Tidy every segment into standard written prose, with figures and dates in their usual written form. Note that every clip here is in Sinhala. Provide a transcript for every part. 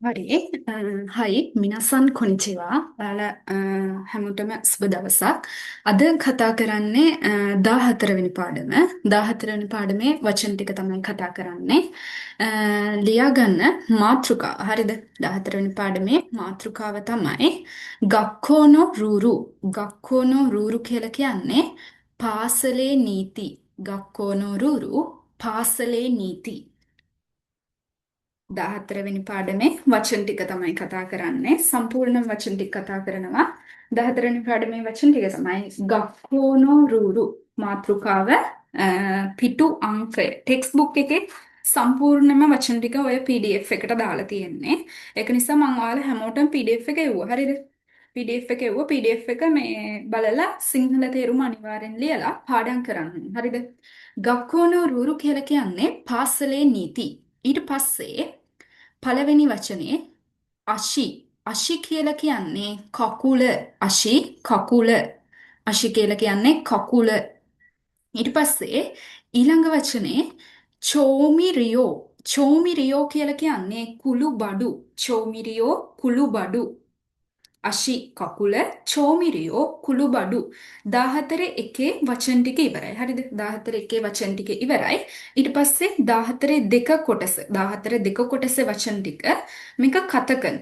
හරි. හයි මිනසන් කොනිචිවා. හැමෝටම සුබ දවසක්. අද කතා කරන්නේ 14 වෙනි පාඩම. 14 වෙනි පාඩමේ වචන ටික තමයි කතා කරන්නේ. ලියාගන්න මාතෘකාව. හරිද? 14 වෙනි පාඩමේ මාතෘකාව තමයි ගක්කෝනෝ රූරු. ගක්කෝනෝ රූරු කියලා කියන්නේ පාසලේ නීති. ගක්කෝනෝ රූරු පාසලේ නීති. 14 වෙනි පාඩමේ වචන ටික තමයි කතා කරන්නේ. සම්පූර්ණ වචන ටික කතා කරනවා. 14 වෙනි පාඩමේ වචන ටික තමයි ගක්කෝනෝ රූරු. මාතෘකාව පිටු අංකය. ටෙක්ස්ට් බුක් එකේ සම්පූර්ණම වචන ටික ඔය PDF එකට දාලා තියෙන්නේ. ඒක නිසා මම ඔයාලා හැමෝටම PDF එක එව්වා. හරිද? PDF එක එව්වා. PDF එක මේ බලලා සිංහල තේරුම අනිවාර්යෙන් ලියලා පාඩම් කරන්න. හරිද? ගක්කෝනෝ රූරු කියලා කියන්නේ පාසලේ නීති. ඊට පස්සේ පළවෙනි වචනේ අශි. අශි කියලා කියන්නේ කකුල. අශි කකුල. අශි කියලා කියන්නේ කකුල. ඊට පස්සේ ඊළඟ වචනේ චෝමිරියෝ. චෝමිරියෝ කියලා කියන්නේ කුළු බඩු. චෝමිරියෝ කුළු බඩු. අශි කකුල චෝමිරියෝ කුළු බඩු. 14 එකේ වචන ටික ඉවරයි. හරිද? 14 එකේ වචන ටික ඉවරයි. ඊට පස්සේ 14 දෙක කොටස. 14 දෙක කොටසේ වචන ටික මේක කතකන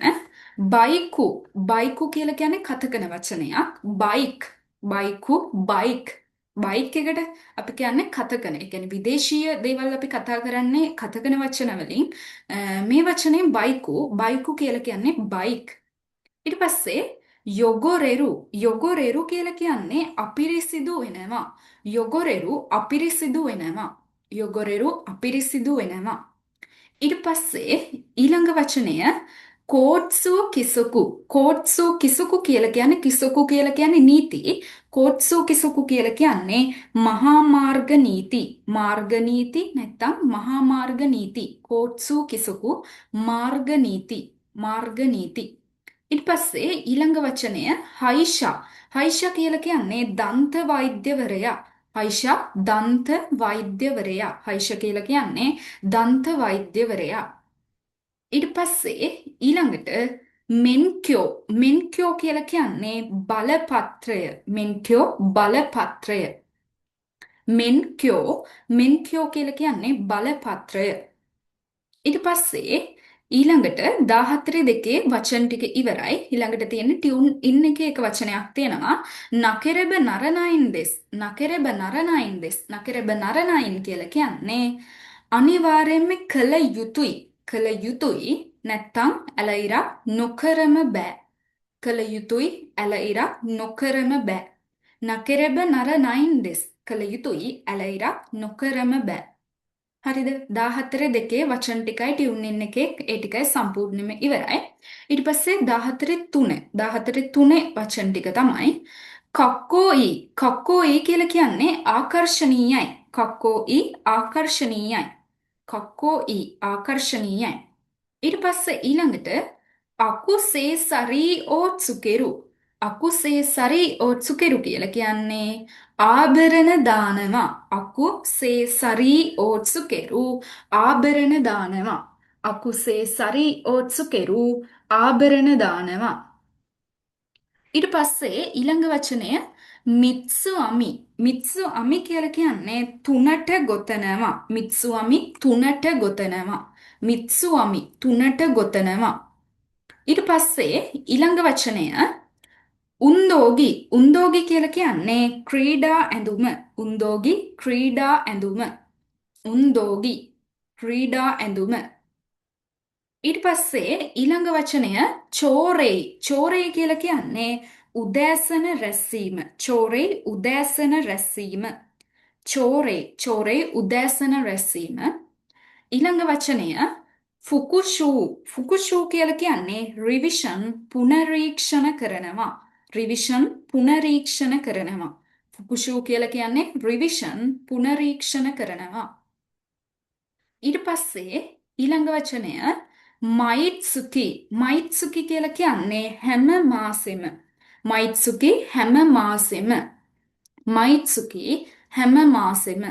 බයිකු. බයිකු කියලා කියන්නේ කතකන වචනයක්. බයික්. බයිකු බයික්. බයික් එකට අපි කියන්නේ කතකන. ඒ කියන්නේ විදේශීය දේවල් අපි කතා කරන්නේ කතකන වචන වලින්. මේ වචනේ බයිකු. බයිකු කියලා කියන්නේ බයික්. ඊට පස්සේ යොගොරෙරු. යොගොරෙරු කියලා කියන්නේ අපිරිසිදු වෙනවා. යොගොරෙරු අපිරිසිදු වෙනවා. යොගොරෙරු අපිරිසිදු වෙනවා. ඊට පස්සේ ඊළඟ වචනය කෝට්සු කිසුකු. කෝට්සු කිසුකු කියලා කියන්නේ කිසුකු කියලා කියන්නේ නීති. කෝට්සු කිසුකු කියලා කියන්නේ මහා මාර්ග නීති. මාර්ග නීති නැත්නම් මහා මාර්ග නීති. කෝට්සු කිසුකු මාර්ග නීති. මාර්ග නීති. ඊට පස්සේ ඊළඟ වචනය හයිෂා. හයිෂා කියලා කියන්නේ දන්ත වෛද්‍යවරයා. හයිෂා දන්ත වෛද්‍යවරයා. හයිෂා කියලා කියන්නේ දන්ත වෛද්‍යවරයා. ඊට පස්සේ ඊළඟට මෙන්ක්‍යෝ. මෙන්ක්‍යෝ කියලා කියන්නේ බලපත්‍රය. මෙන්ක්‍යෝ බලපත්‍රය. මෙන්ක්‍යෝ. මෙන්ක්‍යෝ කියලා කියන්නේ බලපත්‍රය. ඊට පස්සේ ඊළඟට 14 දෙකේ වචන ටික ඉවරයි. ඊළඟට තියෙන ටියුන් ඉන් එකේ එක වචනයක් තියෙනවා. නකරබ නරනයින් දෙස්. නකරබ නරනයින් දෙස්. නකරබ නරනයින් කියලා කියන්නේ අනිවාර්යයෙන්ම කළ යුතුයි. කළ යුතුයි නැත්තම් ඇලයිරා නොකරම බෑ. කළ යුතුයි ඇලයිරා නොකරම බෑ. නකරබ නරනයින් දෙස්. කළ යුතුයි ඇලයිරා නොකරම බෑ. හරිද? 14 දෙකේ වචන ටිකයි ටියුන් ඉන් එකේ ඒ ටිකයි සම්පූර්ණයෙන්ම ඉවරයි. ඊට පස්සේ 14 3. 14 3 වචන ටික තමයි කක්කෝයි. කක්කෝයි කියලා කියන්නේ ආකර්ශනීයයි. කක්කෝයි ආකර්ශනීයයි. කක්කෝයි ආකර්ශනීයයි. ඊට පස්සේ ඊළඟට අකුසේ සරී ඕත්සුකෙරු. අකුසේ සරී ඕත්සුකෙරු කියලා කියන්නේ ආභරණ දානවා. අකුසේ සරී ඕත්සුකෙරු ආභරණ දානවා. අකුසේ සරී ඕත්සුකෙරු ආභරණ දානවා. ඊට පස්සේ ඊළඟ වචනය මිත්සු අමි. මිත්සු අමි කියලා කියන්නේ තුනට ගොතනවා. මිත්සු අමි තුනට ගොතනවා. මිත්සු අමි තුනට ගොතනවා. ඊට පස්සේ ඊළඟ වචනය උන්දෝගි. උන්දෝගි කියලා කියන්නේ ක්‍රීඩා ඇඳුම. උන්දෝගි ක්‍රීඩා ඇඳුම. උන්දෝගි ක්‍රීඩා ඇඳුම. ඊට පස්සේ ඊළඟ වචනය චෝරේ. චෝරේ කියලා කියන්නේ උදෑසන රැස්වීම. චෝරේ උදෑසන රැස්වීම. චෝරේ චෝරේ උදෑසන රැස්වීම. ඊළඟ වචනය ෆුකුෂූ. ෆුකුෂූ කියලා කියන්නේ රිවිෂන් පුනරීක්ෂණ කරනවා. රිවිෂන් පුනරීක්ෂණ කරනවා. ෆුකුෂූ කියලා කියන්නේ රිවිෂන් පුනරීක්ෂණ කරනවා. ඊට පස්සේ ඊළඟ වචනය මයිත්සුකි. මයිත්සුකි කියලා කියන්නේ හැම මාසෙම. මයිත්සුකි හැම මාසෙම. මයිත්සුකි හැම මාසෙම.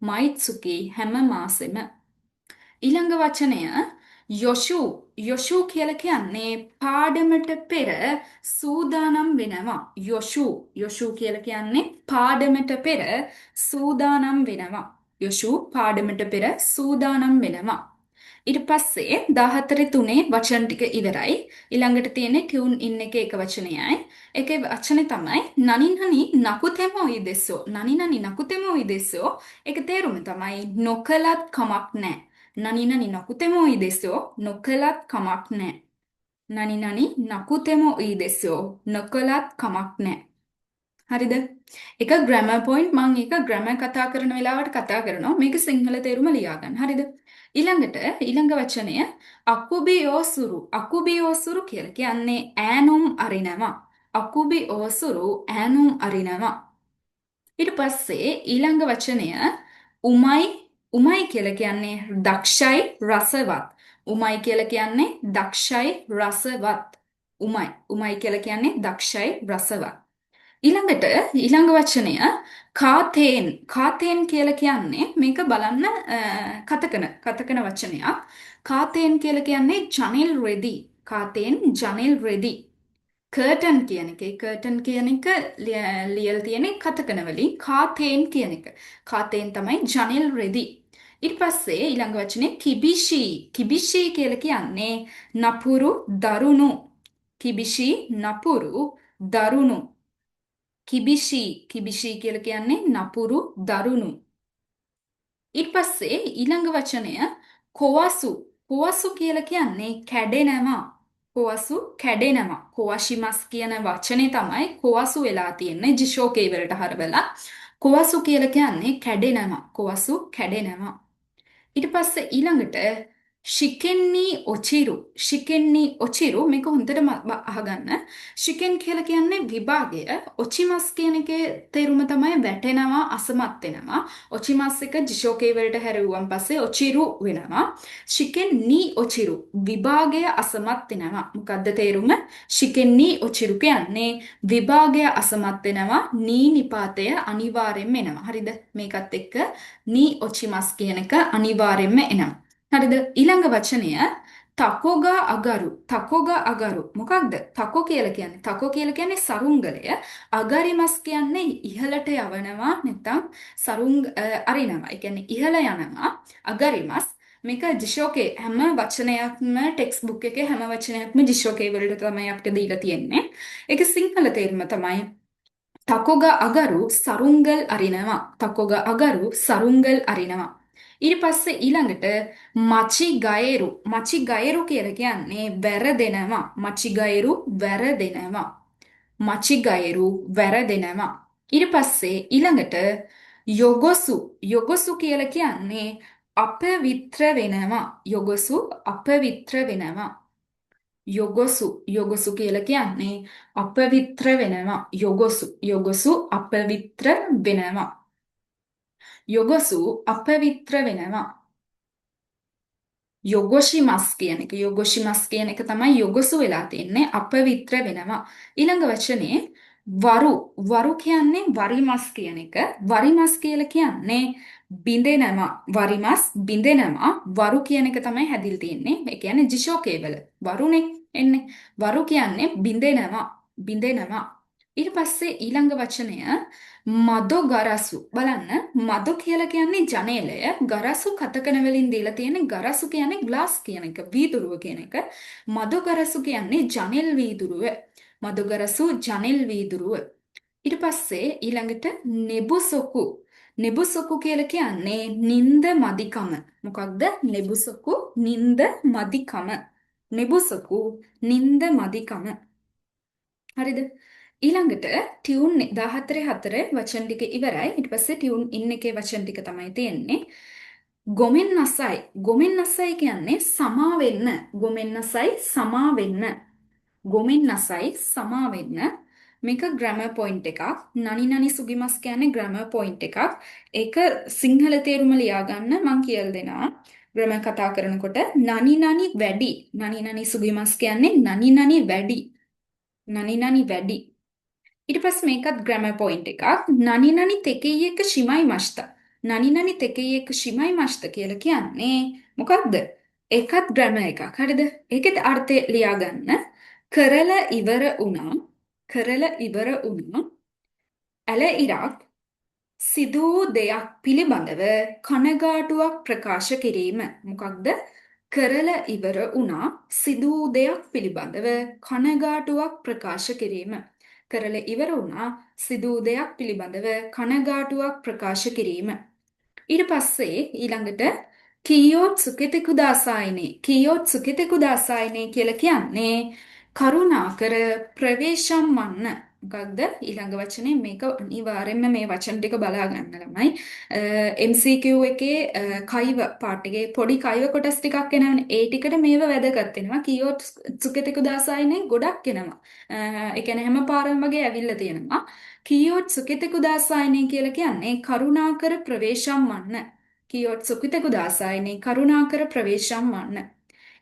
මයිත්සුකි හැම මාසෙම. ඊළඟ වචනය යොෂු යොෂු කියලා කියන්නේ පාඩමට පෙර සූදානම් වෙනවා. යොෂු කියලා කියන්නේ පාඩමට පෙර සූදානම් වෙනවා. යොෂු පාඩමට පෙර සූදානම් වෙනවා. ඊට පස්සේ 14 3 වචන ටික ඉවරයි. ඊළඟට තියෙන්නේ ටියුන් ඉන් එකේ එක වචනයයි. ඒකේ වචනේ තමයි නනි නනි නකුතෙමෝ ඉදෙසෝ. නනි නනි නකුතෙමෝ ඉදෙසෝ. ඒක තේරුම තමයි නොකලත් කමක් නැහැ. නනි නනි නකුතෙමෝ ඉදෙසෝ. නොකලත් කමක් නැහැ. නනි නනි නකුතෙමෝ ඉදෙසෝ. නොකලත් කමක් නැහැ. හරිද? එක ග්‍රැමර් පොයින්ට් මම ඒක ග්‍රැමර් කතා කරන වෙලාවට කතා කරනවා. මේක සිංහල තේරුම ලියා ගන්න. හරිද? ඊළඟට ඊළඟ වචනය අකුබි ඕසුරු. අකුබි ඕසුරු කියලා කියන්නේ ඈනුම් අරිනවා. අකුබි ඕසුරු ඈනුම් අරිනවා. ඊට පස්සේ ඊළඟ වචනය උමයි උමයි කියලා කියන්නේ දක්ෂයි රසවත්. උමයි කියලා කියන්නේ දක්ෂයි රසවත්. උමයි කියලා කියන්නේ දක්ෂයි රසවත්. ඊළඟට ඊළඟ වචනය කාතේන් කියලා කියන්නේ මේක බලන්න කතකන වචනයක්. කාතේන් කියලා කියන්නේ ජනෙල් රෙදි. කාතේන් ජනෙල් රෙදි. කර්ටන් කියන එක ලියලා තියෙන්නේ කතකන වලින්. කාතේන් කියන එක. කාතේන් තමයි ජනෙල් රෙදි. ඊට පස්සේ ඊළඟ වචනේ කිබිෂි කියලා කියන්නේ නපුරු දරුණු. කිබිෂි නපුරු දරුණු. කිබිෂි කියලා කියන්නේ නපුරු දරුණු. ඊට පස්සේ ඊළඟ වචනය කොවසු කියලා කියන්නේ කැඩෙනවා. කැඩෙනවා. කොවශිමස් කියන වචනේ තමයි කොවසු වෙලා තියෙන්නේ ජිෂෝකේ වලට හරවලා. කොවසු කියලා කියන්නේ කැඩෙනවා. කොවසු කැඩෙනවා. ඊට පස්සේ ඊළඟට ශිකෙන්නී ඔචිරු මේක හොඳට අහගන්න. ශිකෙන් කියලා කියන්නේ විභාගය. ඔචිමස් කියන එකේ තේරුම තමයි වැටෙනවා අසමත් වෙනවා. ඔචිමස් එක ජිෂෝකේ වලට හැරෙවුවන් පස්සේ ඔචිරු වෙනවා. ශිකෙන්නී ඔචිරු විභාගය අසමත් වෙනවා. මොකද්ද තේරුම? ශිකෙන්නී ඔචිරු කියන්නේ විභාගය අසමත් වෙනවා. නී නිපාතය අනිවාර්යෙන්ම එනවා. හරිද? මේකත් එක්ක නී ඔචිමස් කියන එක අනිවාර්යෙන්ම එනවා. හරිද? ඊළඟ වචනය තකොගා අගරු. මොකක්ද? තකො කියලා කියන්නේ? තකො කියලා කියන්නේ සරුංගලය. අගරිමස් කියන්නේ ඉහළට යවනවා නැත්නම් අරිනවා. ඒ කියන්නේ ඉහළ යනවා. අගරිමස් මේක ජිෂෝකේ හැම වචනයක්ම ටෙක්ස්ට් බුක් එකේ හැම වචනයක්ම ජිෂෝකේ වලට තමයි අපිට දීලා තියෙන්නේ. ඒක සිංහල තේරුම තමයි තකොග අගරු සරුංගල් අරිනවා. තකොග අගරු සරුංගල් අරිනවා. ඊට පස්සේ ඊළඟට මචි ගයරු කියලා කියන්නේ වැරදෙනවා. මචි ගයරු වැරදෙනවා. ඊට පස්සේ ඊළඟට යොගොසු කියලා කියන්නේ අපවිත්‍ර වෙනවා. අපවිත්‍ර වෙනවා. යොගොසු කියලා කියන්නේ අපවිත්‍ර වෙනවා. යොගොසු අපවිත්‍ර වෙනවා. යොගොසු අපවිත්‍ර වෙනවා. යොගොෂිමස් කියන එක තමයි යොගොසු වෙලා තින්නේ අපවිත්‍ර වෙනවා. ඊළඟ වචනේ වරු කියන්නේ වරිමස් කියන එක. වරිමස් කියලා කියන්නේ බිඳෙනවා. වරිමස් බිඳෙනවා. වරු කියන එක තමයි හැදිලා තින්නේ. ඒ කියන්නේ ජිෂෝකේ වල වරුනේ එන්නේ. වරු කියන්නේ බිඳෙනවා. ඊට පස්සේ ඊළඟ වචනය මදෝ ගරසු. බලන්න මදෝ කියලා කියන්නේ ජනේලය. ගරසු කතකන වලින් දීලා තියෙන්නේ ගරසු කියන්නේ ග්ලාස් කියන එක, වීදුරුව කියන එක. මදෝ ගරසු කියන්නේ ජනෙල් වීදුරුව. මදෝ ගරසු ජනෙල් වීදුරුව. ඊට පස්සේ ඊළඟට නෙබුසොකු. නෙබුසොකු කියලා කියන්නේ නිନ୍ଦ මදිකම. මොකක්ද? නෙබුසොකු නිନ୍ଦ මදිකම. නෙබුසොකු නිନ୍ଦ මදිකම. හරිද? ඊළඟට ටියුන් 14 වචන ටික ඉවරයි. ඊට පස්සේ ටියුන් ඉන් එකේ වචන ටික තමයි තියෙන්නේ. ගොමෙන් නසයි කියන්නේ සමා වෙන්න. ගොමෙන් නසයි සමා වෙන්න. මේක ග්‍රැමර් පොයින්ට් එකක්. නනි සුගිමස් කියන්නේ ග්‍රැමර් පොයින්ට් එකක්. ඒක සිංහල තේරුම ලියා ගන්න මම කියලා දෙනවා. ග්‍රැමර් කතා කරනකොට නනි වැඩි. නනි සුගිමස් කියන්නේ නනි වැඩි. ඊට පස්සේ මේකත් ග්‍රැමර් පොයින්ට් එකක්. නනි තෙකෙයියක ශිමයි මෂ්ත. නනි තෙකෙයියක ශිමයි මෂ්ත කියලා කියන්නේ මොකක්ද? ඒකත් ග්‍රැමර් එකක්. හරිද? ඒකෙත් අර්ථය ලියා ගන්න. කරලා ඉවර වුණා. කරලා ඉවර වුණා. ඇල ඉරක් සිදු වූ දෙයක් පිළිබඳව කනගාටුවක් ප්‍රකාශ කිරීම. මොකක්ද? කරලා ඉවර වුණා සිදු වූ දෙයක් පිළිබඳව කනගාටුවක් ප්‍රකාශ කිරීම. කරලා ඉවර වුණා සිදු වූ දෙයක් පිළිබඳව කනගාටුවක් ප්‍රකාශ කිරීම. ඊට පස්සේ ඊළඟට කීයොත් සුකිතෙකු දාසායිනේ කීයොත් සුකිතෙකු දාසායිනේ කියලා කියන්නේ කරුණාකර ප්‍රවේශම් වන්න. මොකක්ද ඊළඟ වචනේ? මේක අනිවාර්යෙන්ම මේ වචන ටික බලා ගන්න ළමයි. MCQ එකේ කයිව පාර්ට් එකේ පොඩි කයිව කොටස් ටිකක් එනවනේ. ඒ ටිකට මේව වැදගත් වෙනවා. කීයොත් සුකිතෙකු දාසායිනේ ගොඩක් එනවා. ඒ කියන්නේ හැම පාරම වගේ ඇවිල්ලා තියෙනවා. කීයොත් සුකිතෙකු දාසායිනේ කියලා කියන්නේ කරුණාකර ප්‍රවේශම් වන්න. කීයොත් සුකිතෙකු දාසායිනේ කරුණාකර ප්‍රවේශම් වන්න.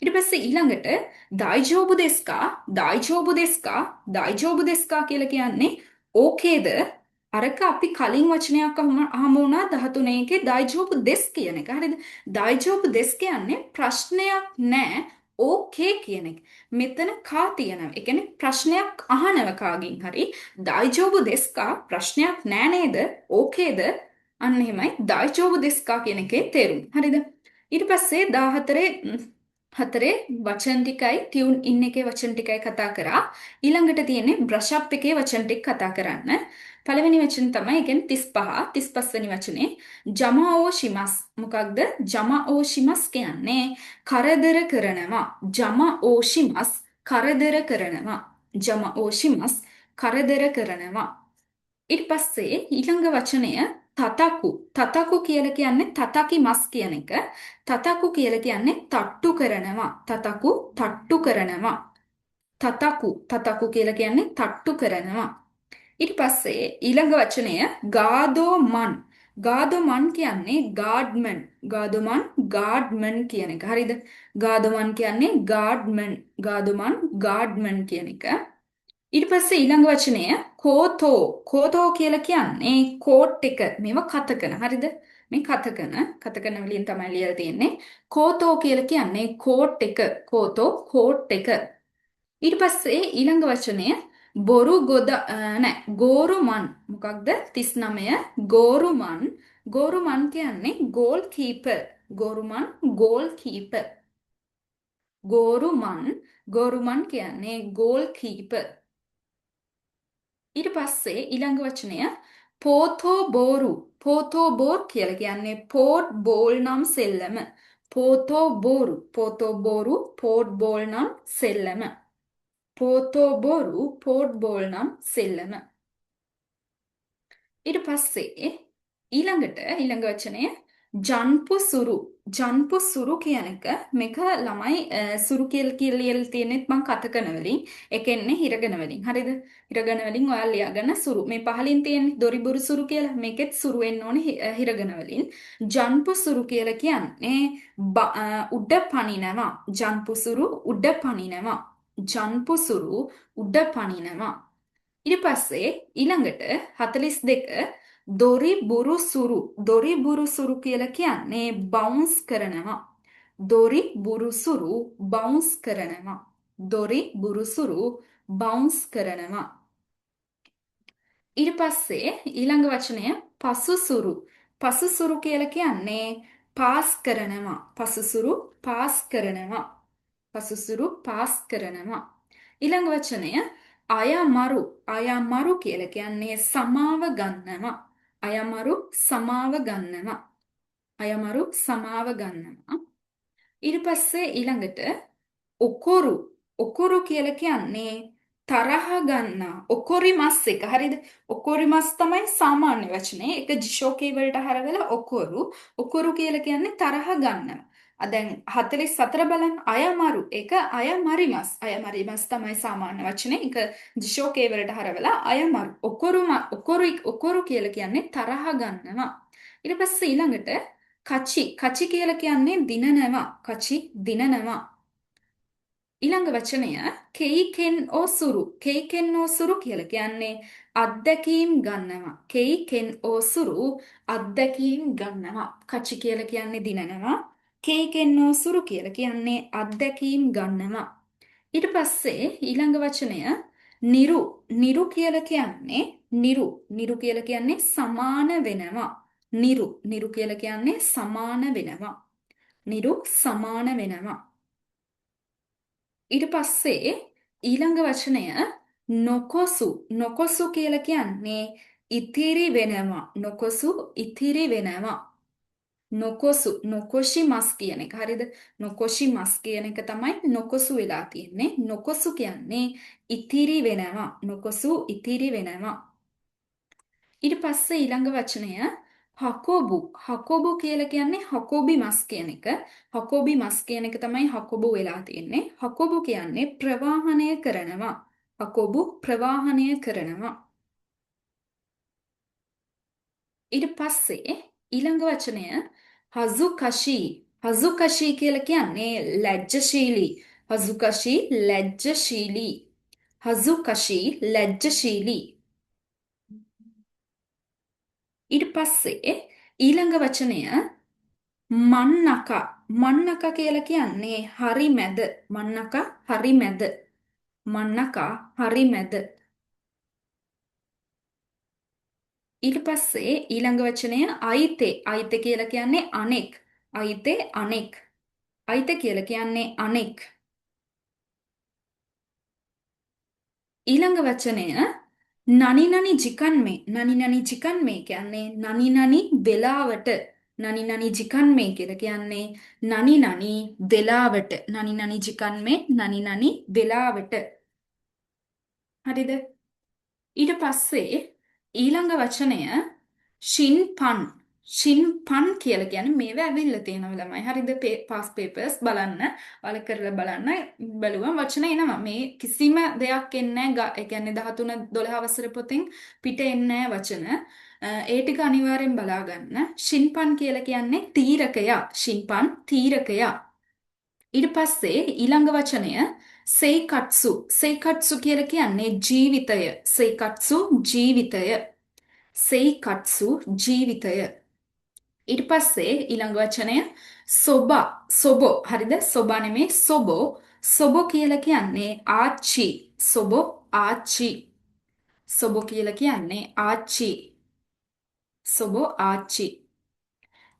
ඊට පස්සේ ඊළඟට දායිජෝබු දෙස්කා දායිජෝබු දෙස්කා දායිජෝබු දෙස්කා කියලා කියන්නේ ඕකේද? අරක අපි කලින් වචනයක් අහමු වුණා 13 එකේ දායිජෝබු දෙස් කියන එක. හරිද? දායිජෝබු දෙස් කියන්නේ ප්‍රශ්නයක් නෑ ඕකේ කියන එක. මෙතන කා තියෙනවා. ඒ කියන්නේ ප්‍රශ්නයක් අහනව කාගෙන් හරි. දායිජෝබු දෙස්කා ප්‍රශ්නයක් නෑ නේද? ඕකේද? අන්න එහෙමයි දායිජෝබු දෙස්කා කියන එකේ තේරුම. හරිද? ඊට පස්සේ 14 හතරේ වචන ටිකයි ටියුන් ඉන් එකේ වචන ටිකයි කතා කරා. ඊළඟට තියෙන්නේ බ්‍රෂ් අප් එකේ වචන ටික කතා කරන්න. පළවෙනි වචන තමයි කියන්නේ 35 35 වෙනි වචනේ ජමාෝ ශිමස්. මොකක්ද ජමාෝ ශිමස් කියන්නේ? කරදර කරනවා. ජමාෝ ශිමස් කරදර කරනවා. ජමාෝ ශිමස් කරදර කරනවා. ඊට පස්සේ ඊළඟ වචනය තතකු. තතකු කියලා කියන්නේ තතකි මස් කියන එක. තතකු කියලා කියන්නේ තට්ටු කරනවා. තතකු තට්ටු කරනවා. තතකු කියලා කියන්නේ තට්ටු කරනවා. ඊට පස්සේ ඊළඟ වචනය ගාදෝ මන්. ගාදෝ මන් කියන්නේ ගාඩ්මන්. ගාදෝ මන් ගාඩ්මන් කියන එක. හරිද? ගාදෝ මන් කියන්නේ ගාඩ්මන්. ගාදෝ මන් ගාඩ්මන් කියන එක. ඊට පස්සේ ඊළඟ වචනය කෝතෝ. කෝතෝ කියලා කියන්නේ කෝට් එක. මේව කතකන. හරිද? මේ කතකන වලින් තමයි ලියලා තියෙන්නේ. කෝතෝ කියලා කියන්නේ කෝට් එක. කෝතෝ කෝට් එක. ඊට පස්සේ ඊළඟ වචනය බොරු ගොද නෑ ගෝරුමන්. මොකක්ද? 39 ගෝරුමන්. ගෝරුමන් කියන්නේ ගෝල් කීපර්. ගෝරුමන් ගෝල් කීපර්. ගෝරුමන් කියන්නේ ගෝල් කීපර්. ඊට පස්සේ ඊළඟ වචනය පෝතෝ බෝරු. පෝතෝ බෝර් කියලා කියන්නේ පෝට් බෝල් නම් සෙල්ලම. පෝතෝ බෝරු. පෝතෝ බෝරු පෝට් බෝල් නම් සෙල්ලම. පෝතෝ බෝරු පෝට් බෝල් නම් සෙල්ලම. ඊට පස්සේ ඊළඟ වචනය ජන්පු සුරු. ජන්පු සුරු කියන එක මේක ළමයි සුරු කියලා තියෙනෙත් මං කතකන වලින් ඒකෙන්නේ හිරගන වලින්. හරිද? හිරගන වලින් ඔයාලා ලියාගන්න සුරු. මේ පහලින් තියෙන්නේ දොරිබුරු සුරු කියලා. මේකෙත් සුරු වෙන්න ඕනේ හිරගන වලින්. ජන්පු සුරු කියලා කියන්නේ උඩ පනිනවා. ජන්පු සුරු උඩ පනිනවා. ජන්පු සුරු උඩ පනිනවා. ඊට පස්සේ ඊළඟට 42 දොරි බුරු සුරු. දොරි බුරු සුරු කියලා කියන්නේ බවුන්ස් කරනවා. දොරි බුරු සුරු බවුන්ස් කරනවා. දොරි බුරු සුරු බවුන්ස් කරනවා. ඊට පස්සේ ඊළඟ වචනය පසුසුරු. පසුසුරු කියලා කියන්නේ පාස් කරනවා. පසුසුරු පාස් කරනවා. පසුසුරු පාස් කරනවා. ඊළඟ වචනය අයමරු. අයමරු කියලා කියන්නේ සමාව ගන්නවා. අයමරු සමාව ගන්නවා. අයමරු සමාව ගන්නවා. ඊට පස්සේ ඊළඟට ඔකොරු. ඔකොරු කියලා කියන්නේ තරහ ගන්නා. ඔකොරිමස් එක. හරිද? ඔකොරිමස් තමයි සාමාන්‍ය වචනේ. ඒක ජිෂෝකේ වලට හරවලා ඔකොරු. ඔකොරු කියලා කියන්නේ තරහ ගන්නවා. දැන් 44 බලන්න අයමරු ඒක අයමරිමස්. අයමරිමස් තමයි සාමාන්‍ය වචනේ. ඒක ජිෂෝකේ වලට හරවලා අයමරු. ඔකොරු කියලා කියන්නේ තරහ ගන්නවා. ඊට පස්සේ ඊළඟට කචි. කචි කියලා කියන්නේ දිනනවා. කචි දිනනවා. ඊළඟ වචනය කෙයිකෙන් ඕසුරු. කෙයිකෙන් ඕසුරු කියලා කියන්නේ අත්දැකීම් ගන්නවා. කෙයිකෙන් ඕසුරු අත්දැකීම් ගන්නවා. කචි කියලා කියන්නේ දිනනවා. කේකෙන්නෝ සුරු කියලා කියන්නේ අත්දැකීම් ගන්නවා. ඊට පස්සේ ඊළඟ වචනය නිරු. නිරු කියලා කියන්නේ නිරු කියලා කියන්නේ සමාන වෙනවා. නිරු කියලා කියන්නේ සමාන වෙනවා. නිරු සමාන වෙනවා. ඊට පස්සේ ඊළඟ වචනය නොකොසු. නොකොසු කියලා කියන්නේ ඉතිරි වෙනවා. නොකොසු ඉතිරි වෙනවා. නොකොසු නොකොෂි මස් කියන එක. හරිද? නොකොෂි මස් කියන එක තමයි නොකොසු වෙලා තියෙන්නේ. නොකොසු කියන්නේ ඉතිරි වෙනවා. නොකොසු ඉතිරි වෙනවා. ඊට පස්සේ ඊළඟ වචනය හකොබු. හකොබු කියලා කියන්නේ හකොබි මස් කියන එක. හකොබි මස් කියන එක තමයි හකොබු වෙලා තියෙන්නේ. හකොබු කියන්නේ ප්‍රවාහනය කරනවා. හකොබු ප්‍රවාහනය කරනවා. ඊට පස්සේ ඊළඟ වචනය හසුකෂි. හසුකෂි කියලා කියන්නේ ලැජ්ජශීලී. හසුකෂි ලැජ්ජශීලී. හසුකෂි ලැජ්ජශීලී. ඊට පස්සේ ඊළඟ වචනය මන්නක. මන්නක කියලා කියන්නේ හරි මැද. මන්නක හරි මැද. මන්නක හරි මැද. ඊට පස්සේ ඊළඟ වචනය අයිතේ. අයිතේ කියලා කියන්නේ අනෙක්. අයිතේ අනෙක්. අයිතේ කියලා කියන්නේ අනෙක්. ඊළඟ වචනය නනි නනි ජිකන්මේ. නනි නනි ජිකන්මේ කියන්නේ නනි නනි වෙලාවට. නනි නනි ජිකන්මේ කියලා කියන්නේ නනි නනි වෙලාවට. නනි නනි ජිකන්මේ නනි නනි වෙලාවට. හරිද? ඊට පස්සේ ඊළඟ වචනය ෂින්පන්. ෂින්පන් කියලා කියන්නේ මේවා ඇවිල්ලා තියෙනවා ළමයි. හරිද? පාස් පේපර්ස් බලන්න. ඔයාලා කරලා බලන්න. බලුවම වචන එනවා. මේ කිසිම දෙයක් එන්නේ නැහැ. ඒ කියන්නේ 13 12 අවසර පොතෙන් පිට එන්නේ නැහැ වචන. ඒ ටික අනිවාර්යෙන් බලා ගන්න. ෂින්පන් කියලා කියන්නේ තීරකයා. ෂින්පන් තීරකයා. ඊට පස්සේ ඊළඟ වචනය සෙයිකට්සු. සෙයිකට්සු කියලා කියන්නේ ජීවිතය. සෙයිකට්සු ජීවිතය. සෙයිකට්සු ජීවිතය. ඊට පස්සේ ඊළඟ වචනය සොබා. සොබෝ. හරිද? සොබා නෙමේ සොබෝ. සොබෝ කියලා කියන්නේ ආච්චි. සොබෝ ආච්චි. සොබෝ කියලා කියන්නේ ආච්චි. සොබෝ ආච්චි.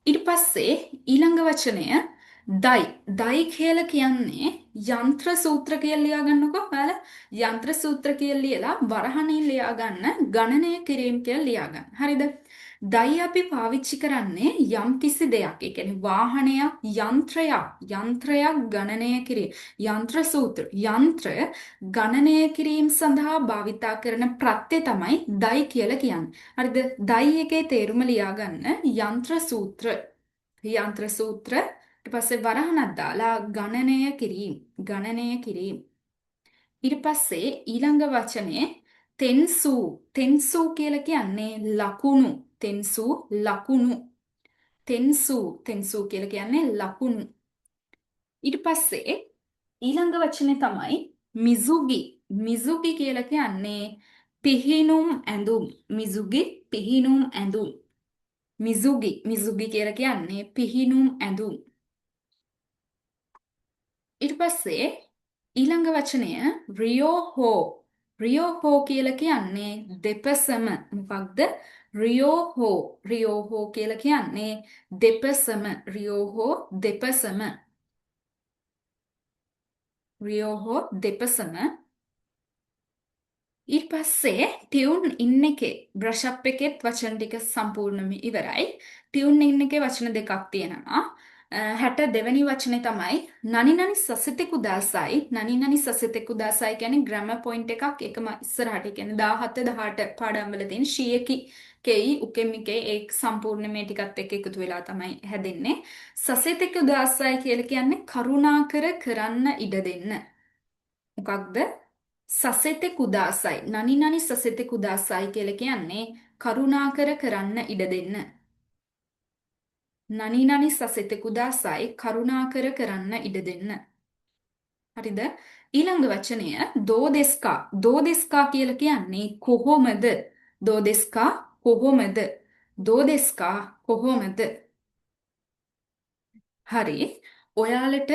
ඊට පස්සේ ඊළඟ වචනය දයි. දයි කියලා කියන්නේ යන්ත්‍ර සූත්‍ර කියලා ලියා ගන්නකො. ඔයාලා යන්ත්‍ර සූත්‍ර කියලා ලියලා වරහණින් ලියා ගන්න ගණනය කිරීම කියලා ලියා ගන්න. හරිද? දයි අපි පාවිච්චි කරන්නේ යම් කිසි දෙයක්. ඒ කියන්නේ වාහනයක්, යන්ත්‍රයක් ගණනය කිරීම. යන්ත්‍ර සූත්‍ර. යන්ත්‍ර ගණනය කිරීම සඳහා භාවිතා කරන ප්‍රත්‍ය තමයි දයි කියලා කියන්නේ. හරිද? දයි එකේ තේරුම ලියා ගන්න යන්ත්‍ර සූත්‍ර. යන්ත්‍ර සූත්‍ර ඊට පස්සේ වරහණක් දාලා ගණනය කිරීම. ගණනය කිරීම. ඊට පස්සේ ඊළඟ වචනේ තෙන්සූ. තෙන්සූ කියලා කියන්නේ ලකුණු. තෙන්සූ ලකුණු. තෙන්සූ කියලා කියන්නේ ලකුණු. ඊට පස්සේ ඊළඟ වචනේ තමයි මිසුගි. මිසුගි කියලා කියන්නේ පිහිනුම් ඇඳුම්. මිසුගි පිහිනුම් ඇඳුම්. මිසුගි කියලා කියන්නේ පිහිනුම් ඇඳුම්. ඊට පස්සේ ඊළඟ වචනය රියෝහෝ. රියෝහෝ කියලා කියන්නේ දෙපසම. මොකක්ද? රියෝහෝ. රියෝහෝ කියලා කියන්නේ දෙපසම. රියෝහෝ දෙපසම. රියෝහෝ දෙපසම. ඊට පස්සේ ටියුන් ඉන් එකේ බ්‍රෂ් අප් එකෙත් වචන ටික සම්පූර්ණයෙන්ම ඉවරයි. ටියුන් ඉන් එකේ වචන දෙකක් තියෙනවා. 62 වෙනි වචනේ තමයි නනි නනි සසිතෙකු දාසයි. නනි නනි සසිතෙකු දාසයි කියන්නේ ග්‍රැමර් පොයින්ට් එකක් එකම ඉස්සරහට. කියන්නේ 17 18 පාඩම් වල තියෙන ශීයකි කෙයි උකෙමිකේ ඒ සම්පූර්ණ මේ ටිකත් එක්ක එකතු වෙලා තමයි හැදෙන්නේ. සසිතෙකු දාසයි කියලා කියන්නේ කරුණාකර කරන්න ඉඩ දෙන්න. මොකක්ද? සසෙතෙ කුදාසයි. නනි නනි සසෙතෙ කුදාසයි කියලා කියන්නේ කරුණාකර කරන්න ඉඩ දෙන්න. නනි නනි සසෙතෙ කුදාසයි කරුණාකර කරන්න ඉඩ දෙන්න. හරිද? ඊළඟ වචනය දෝදෙස්කා. දෝදෙස්කා කියලා කියන්නේ කොහොමද? දෝදෙස්කා කොහොමද? දෝදෙස්කා කොහොමද? හරි. ඔයාලට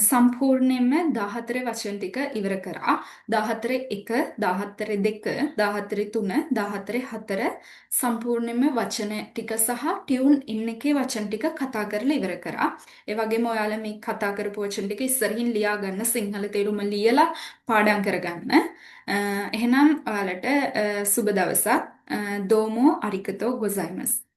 සම්පූර්ණයෙන්ම 14 වචන ටික ඉවර කරා. 14 1, 14 2, 14 3, 14 4 සම්පූර්ණයෙන්ම වචන ටික සහ ටියුන් ඉන් එකේ වචන ටික කතා කරලා ඉවර කරා. ඒ වගේම ඔයාලා මේ කතා කරපු වචන ටික ඉස්සරහින් ලියා ගන්න, සිංහල තේරුම ලියලා පාඩම් කරගන්න. එහෙනම් ඔයාලට සුබ දවසක්. දෝමෝ අරිකතෝ ගොසයිමස්.